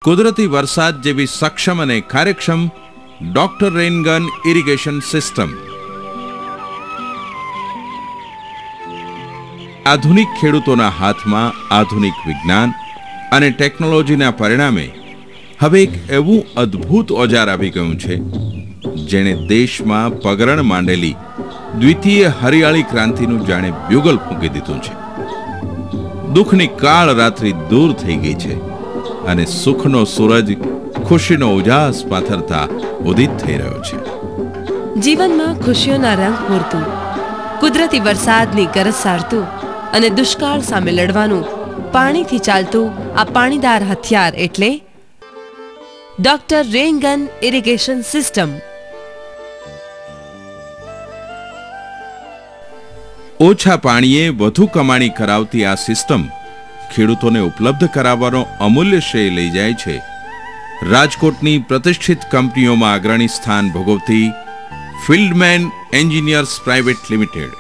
કુદરતી વરસાદ જેવી સક્ષમ અને કાર્યક્ષમ ડોક્ટર રેનગન ઇરિગેશન સિસ્ટમ. આધુનિક ખેડૂતોના હાથમાં આધુનિક વિજ્ઞાન અને ટેકનોલોજીના પરિણામે હવે એક એવું અદ્ભુત ઓજાર આવી ગયું છે જેણે દેશમાં પગરણ માંડેલી દ્વિતીય હરિયાળી ક્રાંતિનું જાણે બ્યુગલ ફૂંકી દીધું છે. દુઃખની કાળ રાત્રિ દૂર થઈ ગઈ છે અને સુખનો સૂરજ ખુશીનો ઉજાસ પાથરતા ઉદિત થઈ રહ્યો છે. જીવનમાં ખુશીઓના રંગ પૂરતું, કુદરતી વરસાદની ગરજ સારતું અને દુષ્કાળ સામે લડવાનું પાણીથી ચાલતું આ પાણીદાર હથિયાર એટલે ડોક્ટર રેનગન ઇરિગેશન સિસ્ટમ. ઓછા પાણીએ વધુ કમાણી કરાવતી આ સિસ્ટમ ખેડૂતોને ઉપલબ્ધ કરાવવાનો અમૂલ્ય શ્રેય લઈ જાય છે રાજકોટની પ્રતિષ્ઠિત કંપનીઓમાં અગ્રણી સ્થાન ભોગવતી ફિલ્ડમેન એન્જિનિયર્સ પ્રાઇવેટ લિમિટેડ.